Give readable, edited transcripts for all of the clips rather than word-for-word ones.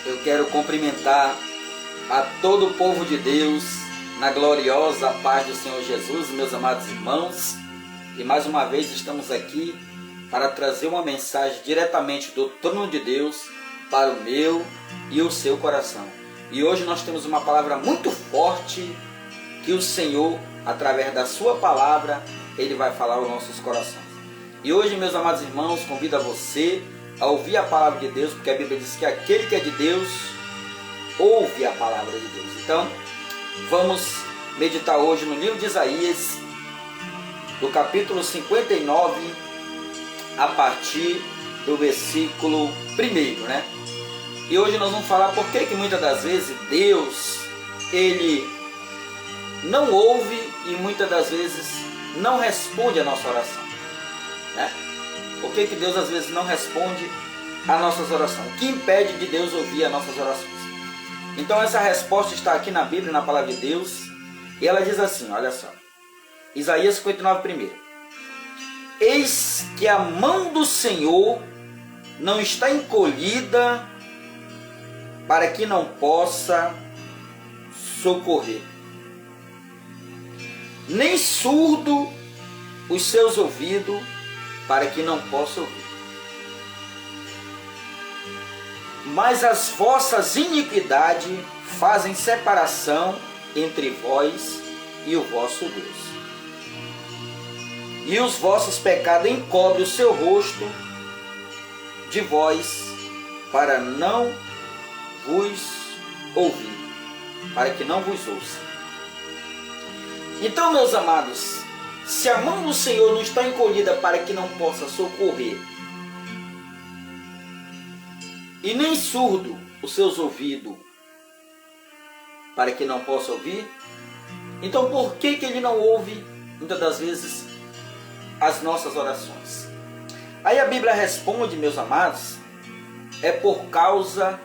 Eu quero cumprimentar a todo o povo de Deus na gloriosa paz do Senhor Jesus, meus amados irmãos. E mais uma vez estamos aqui para trazer uma mensagem diretamente do trono de Deus para o meu e o seu coração. E hoje nós temos uma palavra muito forte que o Senhor, através da sua palavra, Ele vai falar aos nossos corações. E hoje, meus amados irmãos, convido a você a ouvir a palavra de Deus, porque a Bíblia diz que aquele que é de Deus, ouve a palavra de Deus. Então, vamos meditar hoje no livro de Isaías, do capítulo 59, a partir do versículo 1, né? E hoje nós vamos falar por que muitas das vezes Deus, Ele não ouve e muitas das vezes não responde a nossa oração, né? Por que Deus às vezes não responde a nossas orações? O que impede de Deus ouvir as nossas orações? Então essa resposta está aqui na Bíblia, na palavra de Deus, e ela diz assim, olha só, Isaías 59, 1. Eis que a mão do Senhor não está encolhida para que não possa socorrer, nem surdo os seus ouvidos para que não possa ouvir. Mas as vossas iniquidades fazem separação entre vós e o vosso Deus. E os vossos pecados encobrem o seu rosto de vós para não vos ouvir, para que não vos ouça. Então, meus amados, se a mão do Senhor não está encolhida para que não possa socorrer, e nem surdo os seus ouvidos para que não possa ouvir, então por que Ele não ouve, muitas das vezes, as nossas orações? Aí a Bíblia responde, meus amados, é por causa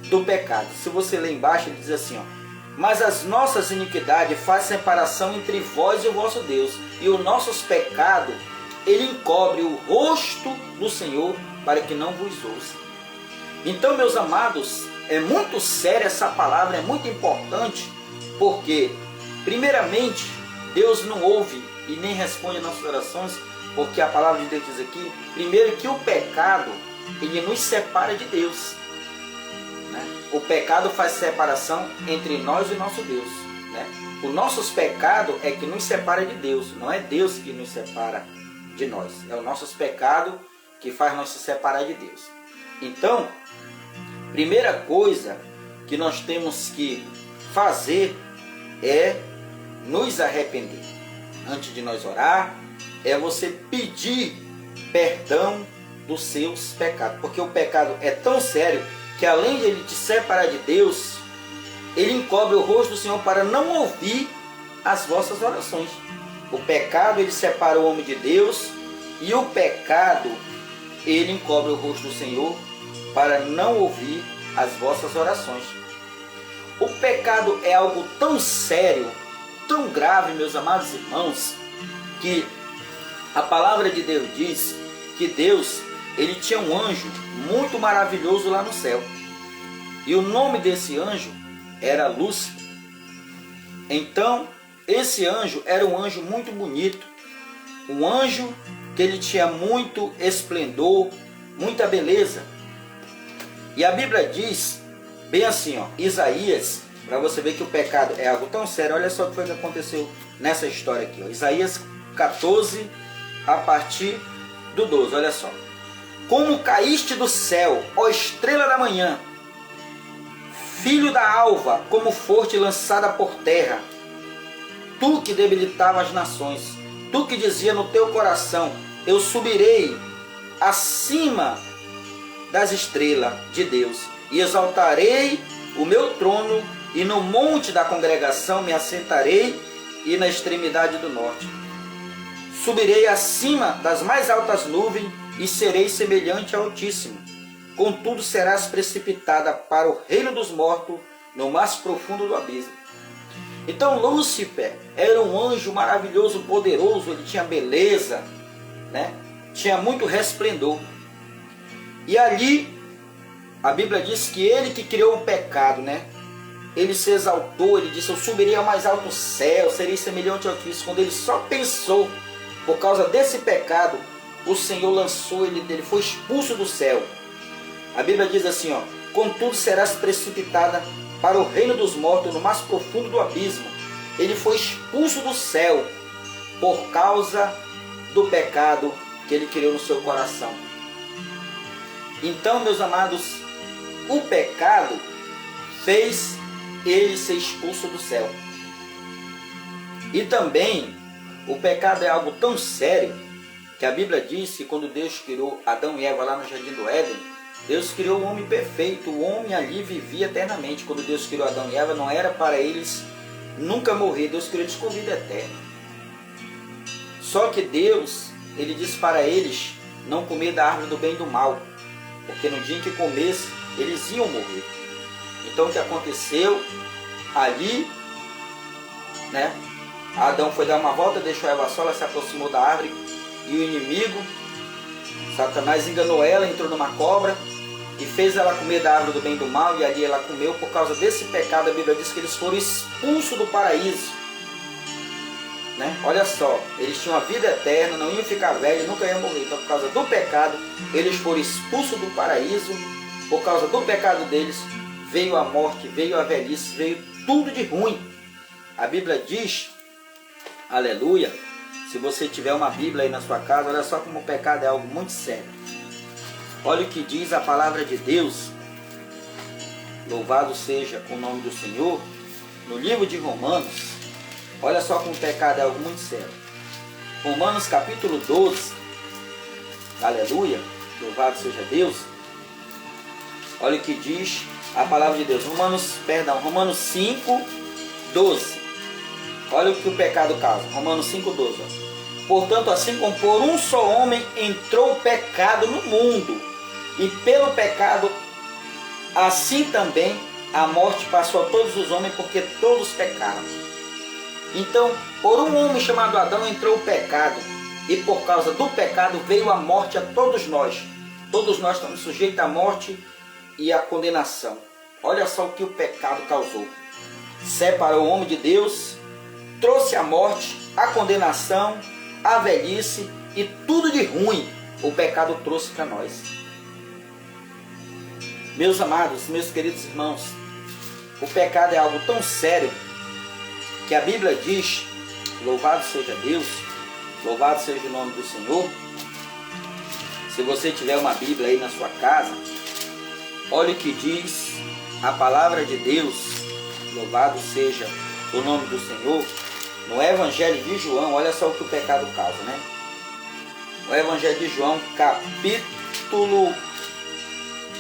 do pecado. Se você ler embaixo, ele diz assim, ó, mas as nossas iniquidades fazem separação entre vós e o vosso Deus, e os nossos pecados, Ele encobre o rosto do Senhor para que não vos ouça. Então, meus amados, é muito séria essa palavra, é muito importante, porque, primeiramente, Deus não ouve e nem responde às nossas orações, porque a palavra de Deus diz aqui, primeiro que o pecado, ele nos separa de Deus. O pecado faz separação entre nós e o nosso Deus, né? Os nossos pecados é que nos separa de Deus, não é Deus que nos separa de nós. É os nossos pecados que faz nós se separar de Deus. Então, primeira coisa que nós temos que fazer é nos arrepender. Antes de nós orar, é você pedir perdão dos seus pecados. Porque o pecado é tão sério que além de ele te separar de Deus, ele encobre o rosto do Senhor para não ouvir as vossas orações. O pecado, ele separa o homem de Deus, e o pecado, ele encobre o rosto do Senhor para não ouvir as vossas orações. O pecado é algo tão sério, tão grave, meus amados irmãos, que a palavra de Deus diz que Deus, ele tinha um anjo muito maravilhoso lá no céu. E o nome desse anjo era Lúcifer. Então, esse anjo era um anjo muito bonito. Um anjo que ele tinha muito esplendor, muita beleza. E a Bíblia diz, bem assim, ó, Isaías, para você ver que o pecado é algo tão sério, olha só o que foi que aconteceu nessa história aqui. Ó. Isaías 14, a partir do 12, olha só. Como caíste do céu, ó estrela da manhã, filho da alva, como foste lançada por terra, tu que debilitava as nações, tu que dizia no teu coração, eu subirei acima das estrelas de Deus, e exaltarei o meu trono, e no monte da congregação me assentarei, e na extremidade do norte. Subirei acima das mais altas nuvens, e serei semelhante ao Altíssimo. Contudo serás precipitada para o reino dos mortos, no mais profundo do abismo. Então Lúcifer era um anjo maravilhoso, poderoso, ele tinha beleza, né? Tinha muito resplendor. E ali a Bíblia diz que ele que criou o pecado, né? Ele se exaltou, ele disse: eu subiria ao mais alto céu, serei semelhante ao Cristo. Quando ele só pensou, por causa desse pecado, o Senhor lançou ele foi expulso do céu. A Bíblia diz assim, ó: contudo serás precipitada para o reino dos mortos, no mais profundo do abismo. Ele foi expulso do céu por causa do pecado que ele criou no seu coração. Então, meus amados, o pecado fez ele ser expulso do céu. E também, o pecado é algo tão sério que a Bíblia diz que quando Deus criou Adão e Eva lá no Jardim do Éden, Deus criou o homem perfeito, o homem ali vivia eternamente. Quando Deus criou Adão e Eva, não era para eles nunca morrer, Deus criou eles com vida eterna. Só que Deus, ele disse para eles não comer da árvore do bem e do mal, porque no dia em que comesse, eles iam morrer. Então o que aconteceu ali, né? Adão foi dar uma volta, deixou Eva só, ela se aproximou da árvore e o inimigo, Satanás, enganou ela, entrou numa cobra e fez ela comer da árvore do bem e do mal, e ali ela comeu. Por causa desse pecado, a Bíblia diz que eles foram expulsos do paraíso, né? Olha só, eles tinham a vida eterna, não iam ficar velhos, nunca iam morrer. Então por causa do pecado, eles foram expulsos do paraíso. Por causa do pecado deles, veio a morte, veio a velhice, veio tudo de ruim. A Bíblia diz, aleluia, se você tiver uma Bíblia aí na sua casa, olha só como o pecado é algo muito sério. Olha o que diz a palavra de Deus, louvado seja o nome do Senhor, no livro de Romanos. Olha só como o pecado é algo muito sério. Romanos capítulo 12, aleluia, louvado seja Deus. Olha o que diz a palavra de Deus, Romanos 5, 12. Olha o que o pecado causa, Romanos 5, 12. Portanto, assim como por um só homem entrou o pecado no mundo, e pelo pecado, assim também a morte passou a todos os homens, porque todos pecaram. Então, por um homem chamado Adão entrou o pecado, e por causa do pecado veio a morte a todos nós. Todos nós estamos sujeitos à morte e à condenação. Olha só o que o pecado causou. Separou o homem de Deus, trouxe a morte, a condenação, a velhice e tudo de ruim o pecado trouxe para nós. Meus amados, meus queridos irmãos, o pecado é algo tão sério que a Bíblia diz, louvado seja Deus, louvado seja o nome do Senhor. Se você tiver uma Bíblia aí na sua casa, olha o que diz a palavra de Deus, louvado seja o nome do Senhor, no Evangelho de João. Olha só o que o pecado causa, né? O Evangelho de João, capítulo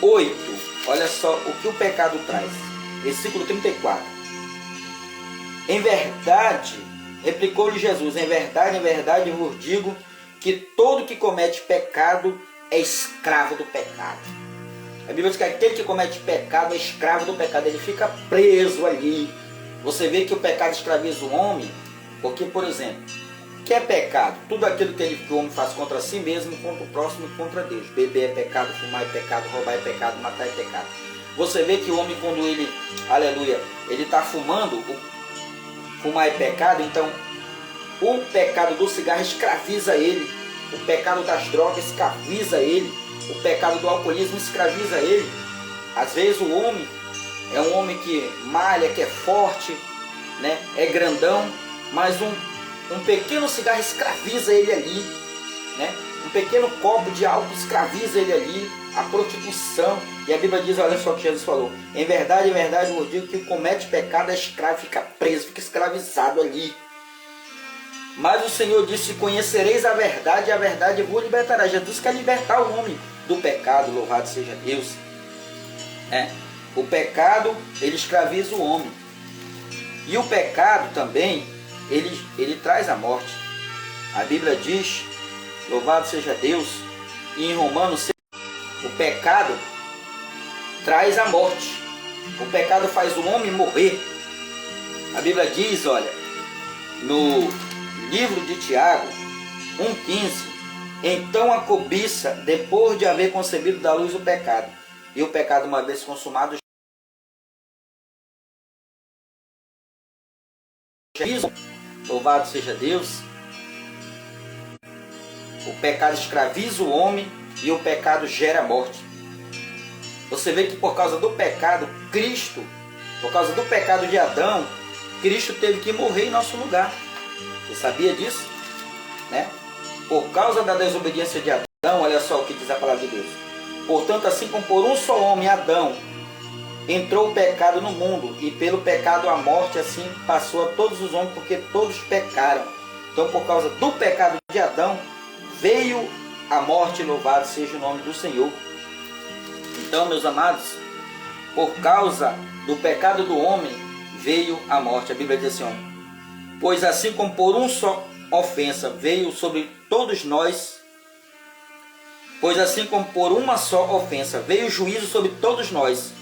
8, olha só o que o pecado traz, versículo 34. Em verdade, replicou-lhe Jesus, em verdade vos digo que todo que comete pecado é escravo do pecado. A Bíblia diz que aquele que comete pecado é escravo do pecado, ele fica preso ali. Você vê que o pecado escraviza o homem, porque, por exemplo, o que é pecado? Tudo aquilo que o homem faz contra si mesmo, contra o próximo e contra Deus. Beber é pecado, fumar é pecado, roubar é pecado, matar é pecado. Você vê que o homem, quando ele, aleluia, ele está fumando, fumar é pecado, então o pecado do cigarro escraviza ele, o pecado das drogas escraviza ele, o pecado do alcoolismo escraviza ele. Às vezes o homem é um homem que malha, que é forte, né? É grandão, mas um pequeno cigarro escraviza ele ali, né? Um pequeno copo de álcool escraviza ele ali, a prostituição. E a Bíblia diz, olha só o que Jesus falou, em verdade, eu digo que comete pecado é escravo, fica preso, fica escravizado ali. Mas o Senhor disse, conhecereis a verdade, e a verdade vos libertará. Jesus quer libertar o homem do pecado, louvado seja Deus. O pecado, ele escraviza o homem. E o pecado também, ele traz a morte. A Bíblia diz, louvado seja Deus, e em Romanos, o pecado traz a morte. O pecado faz o homem morrer. A Bíblia diz, olha, no livro de Tiago 1,15, então a cobiça, depois de haver concebido da luz o pecado, e o pecado, uma vez consumado, louvado seja Deus. O pecado escraviza o homem e o pecado gera morte. Você vê que por causa do pecado, Cristo, por causa do pecado de Adão, Cristo teve que morrer em nosso lugar. Você sabia disso? Né? Por causa da desobediência de Adão, olha só o que diz a palavra de Deus. Portanto, assim como por um só homem, Adão, entrou o pecado no mundo, e pelo pecado a morte, assim passou a todos os homens, porque todos pecaram. Então, por causa do pecado de Adão, veio a morte, louvado seja o nome do Senhor. Então, meus amados, por causa do pecado do homem, veio a morte. A Bíblia diz assim, ó, pois assim como por um só ofensa veio sobre todos nós, pois assim como por uma só ofensa veio o juízo sobre todos nós,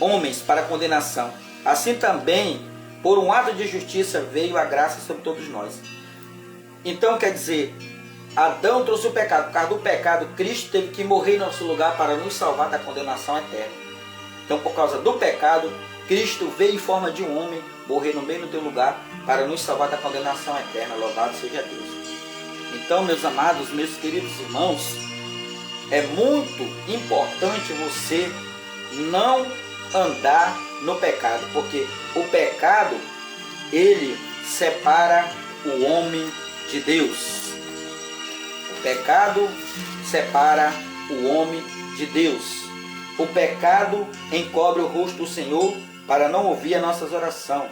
homens, para condenação, assim também por um ato de justiça veio a graça sobre todos nós. Então quer dizer, Adão trouxe o pecado. Por causa do pecado, Cristo teve que morrer em nosso lugar para nos salvar da condenação eterna. Então, por causa do pecado, Cristo veio em forma de um homem, morrer no meio do teu lugar, para nos salvar da condenação eterna. Louvado seja Deus. Então, meus amados, meus queridos irmãos, é muito importante você não andar no pecado, porque o pecado, ele separa o homem de Deus. O pecado separa o homem de Deus. O pecado encobre o rosto do Senhor para não ouvir as nossas orações.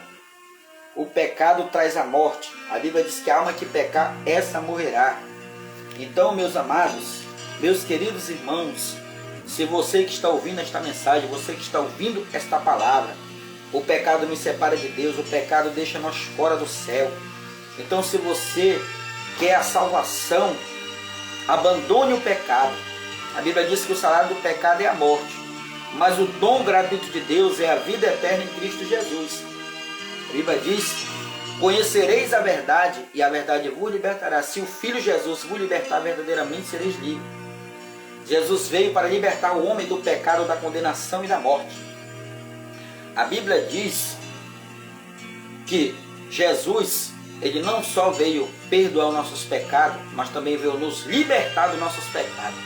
O pecado traz a morte. A Bíblia diz que a alma que pecar, essa morrerá. Então, meus amados, meus queridos irmãos, se você que está ouvindo esta mensagem, você que está ouvindo esta palavra, o pecado nos separa de Deus, o pecado deixa nós fora do céu. Então, se você quer a salvação, abandone o pecado. A Bíblia diz que o salário do pecado é a morte, mas o dom gratuito de Deus é a vida eterna em Cristo Jesus. A Bíblia diz, conhecereis a verdade e a verdade vos libertará. Se o Filho Jesus vos libertar verdadeiramente, sereis livres. Jesus veio para libertar o homem do pecado, da condenação e da morte. A Bíblia diz que Jesus, ele não só veio perdoar os nossos pecados, mas também veio nos libertar dos nossos pecados.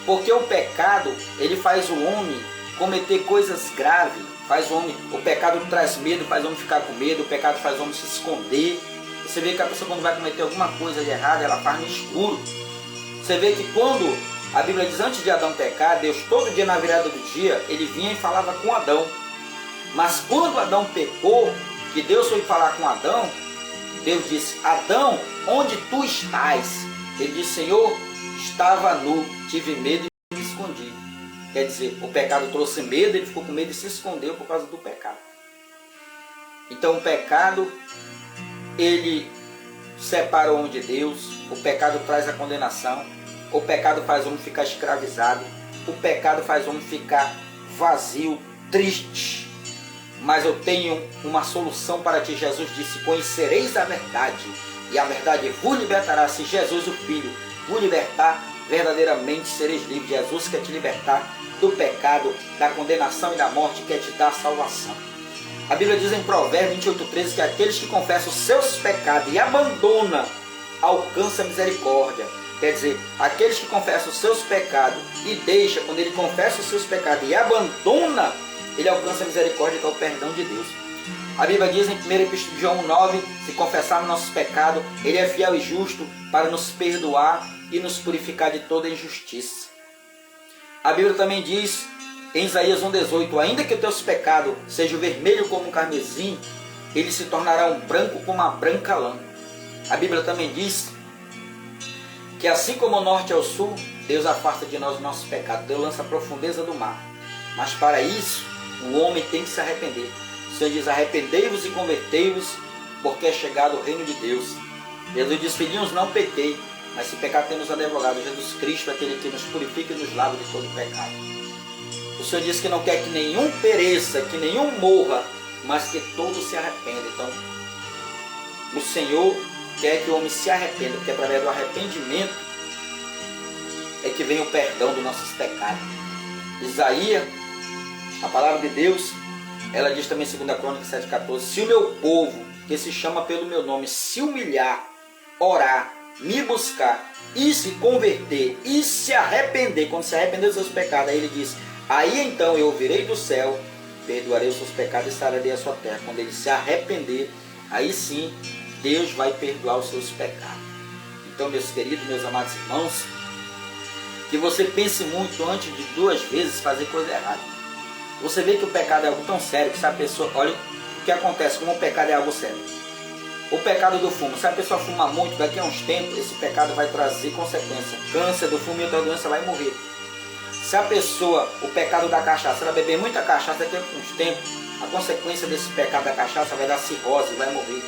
Porque o pecado, ele faz o homem cometer coisas graves, o pecado traz medo, faz o homem ficar com medo, o pecado faz o homem se esconder. Você vê que a pessoa, quando vai cometer alguma coisa de errado, ela faz no escuro. Você vê que quando a Bíblia diz, antes de Adão pecar, Deus todo dia na virada do dia, ele vinha e falava com Adão. Mas quando Adão pecou, que Deus foi falar com Adão, Deus disse, Adão, onde tu estás? Ele disse, Senhor, estava nu, tive medo e me escondi. Quer dizer, o pecado trouxe medo, ele ficou com medo e se escondeu por causa do pecado. Então o pecado, ele separa o homem de Deus, o pecado traz a condenação, o pecado faz o homem ficar escravizado, o pecado faz o homem ficar vazio, triste. Mas eu tenho uma solução para ti. Jesus disse, conhecereis a verdade, e a verdade vos libertará. Se Jesus, o Filho, vos libertar, verdadeiramente sereis livres. Jesus quer te libertar do pecado, da condenação e da morte, quer te dar a salvação. A Bíblia diz em Provérbios 28:13 que aqueles que confessam os seus pecados e abandonam, alcançam a misericórdia. Quer dizer, aqueles que confessam os seus pecados e deixa, quando ele confessa os seus pecados e abandona, ele alcança a misericórdia, que é o perdão de Deus. A Bíblia diz em 1 Epístola de João 9, se confessarmos nossos pecados, ele é fiel e justo para nos perdoar e nos purificar de toda injustiça. A Bíblia também diz em Isaías 1,18, ainda que os teus pecados sejam vermelhos como um carmesim, eles se tornarão branco como a branca lã. A Bíblia também diz que assim como o norte é o sul, Deus afasta de nós os nossos pecados, Deus lança a profundeza do mar. Mas para isso, o homem tem que se arrepender. O Senhor diz, arrependei-vos e convertei-vos, porque é chegado o reino de Deus. Jesus diz, filhinhos, não pequei, mas se pecar temos advogado, Jesus Cristo, aquele que nos purifica e nos lava de todo pecado. O Senhor diz que não quer que nenhum pereça, que nenhum morra, mas que todos se arrependam. Então, o Senhor quer que o homem se arrependa, porque através do arrependimento é que vem o perdão dos nossos pecados. Isaías, a palavra de Deus, ela diz também em 2 Crônicas 7,14: se o meu povo, que se chama pelo meu nome, se humilhar, orar, me buscar e se converter e se arrepender, quando se arrepender dos seus pecados, aí ele diz: aí então eu ouvirei do céu, perdoarei os seus pecados e sararei a sua terra. Quando ele se arrepender, aí sim Deus vai perdoar os seus pecados. Então, meus queridos, meus amados irmãos, que você pense muito antes de 2 vezes fazer coisa errada. Você vê que o pecado é algo tão sério que se a pessoa, olha o que acontece, como o pecado é algo sério. O pecado do fumo, se a pessoa fumar muito, daqui a uns tempos, esse pecado vai trazer consequência. Câncer do fumo e outra doença, vai morrer. Se a pessoa, o pecado da cachaça, ela beber muita cachaça, daqui a uns tempos, a consequência desse pecado da cachaça vai dar cirrose, vai morrer.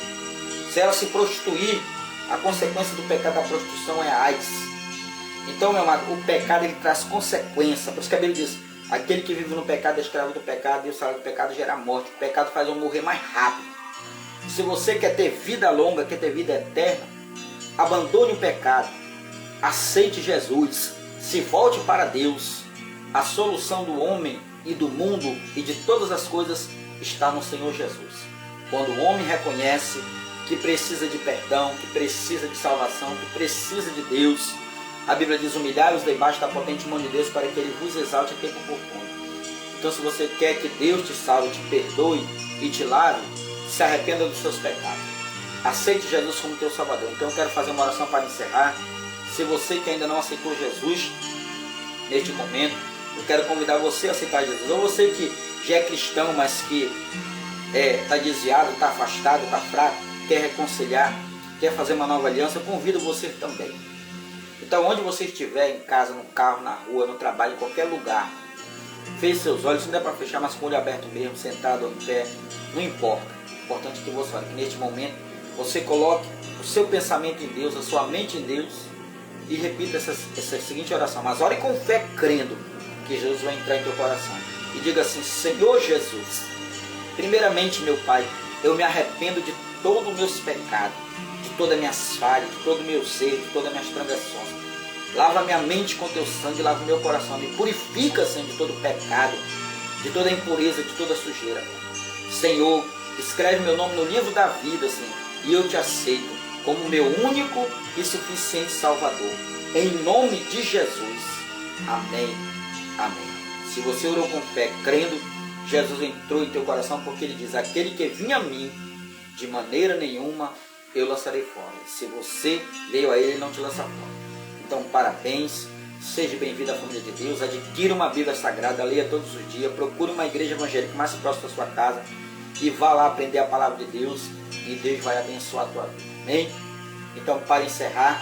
Se ela se prostituir, a consequência do pecado da prostituição é a AIDS. Então, meu amado, o pecado ele traz consequência. Por isso que a Bíblia diz: aquele que vive no pecado é escravo do pecado, e o salário do pecado gera morte. O pecado faz eu morrer mais rápido. Se você quer ter vida longa, quer ter vida eterna, abandone o pecado, aceite Jesus, se volte para Deus. A solução do homem e do mundo e de todas as coisas está no Senhor Jesus. Quando o homem reconhece que precisa de perdão, que precisa de salvação, que precisa de Deus, a Bíblia diz: humilhai-os debaixo da potente mão de Deus, para que Ele vos exalte a tempo oportuno. Então, se você quer que Deus te salve, te perdoe e te lave, se arrependa dos seus pecados. Aceite Jesus como teu Salvador. Então, eu quero fazer uma oração para encerrar. Se você que ainda não aceitou Jesus, neste momento, eu quero convidar você a aceitar Jesus. Ou você que já é cristão, mas que está desviado, está afastado, está fraco, quer reconciliar, quer fazer uma nova aliança, eu convido você também. Então, onde você estiver, em casa, no carro, na rua, no trabalho, em qualquer lugar, feche seus olhos, não dá para fechar, mas com o olho aberto mesmo, sentado ou em pé, não importa. O importante é que você, que neste momento, você coloque o seu pensamento em Deus, a sua mente em Deus, e repita essa seguinte oração. Mas ore com fé, crendo que Jesus vai entrar em teu coração. E diga assim: Senhor Jesus, primeiramente, meu Pai, eu me arrependo de todos os meus pecados, de todas as minhas falhas, de todo o meu ser, de todas as minhas transgressões. Lava minha mente com teu sangue, lava meu coração, me purifica, Senhor, de todo pecado, de toda impureza, de toda sujeira. Senhor, escreve meu nome no livro da vida, Senhor, e eu te aceito como meu único e suficiente Salvador. Em nome de Jesus. Amém. Amém. Se você orou com fé, crendo, Jesus entrou em teu coração, porque Ele diz: aquele que vinha a mim, de maneira nenhuma eu lançarei fora. Se você veio a Ele, Ele não te lança fora. Então, parabéns. Seja bem-vindo à família de Deus. Adquira uma Bíblia Sagrada, leia todos os dias. Procure uma igreja evangélica mais próxima da sua casa e vá lá aprender a palavra de Deus, e Deus vai abençoar a tua vida. Amém? Então, para encerrar,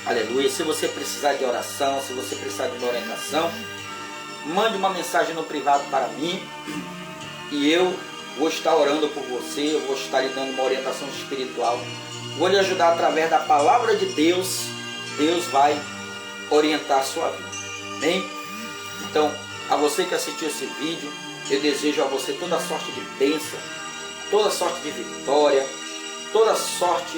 aleluia, se você precisar de oração, se você precisar de uma orientação, mande uma mensagem no privado para mim, e eu vou estar orando por você, eu vou estar lhe dando uma orientação espiritual, vou lhe ajudar através da palavra de Deus. Deus vai orientar a sua vida. Amém? Então, a você que assistiu esse vídeo, eu desejo a você toda sorte de bênção, toda sorte de vitória, toda sorte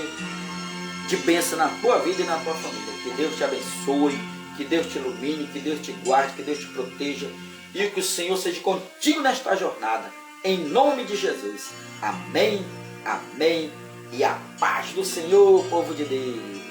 de bênção na tua vida e na tua família. Que Deus te abençoe, que Deus te ilumine, que Deus te guarde, que Deus te proteja, e que o Senhor seja contigo nesta jornada. Em nome de Jesus. Amém, amém, e a paz do Senhor, povo de Deus.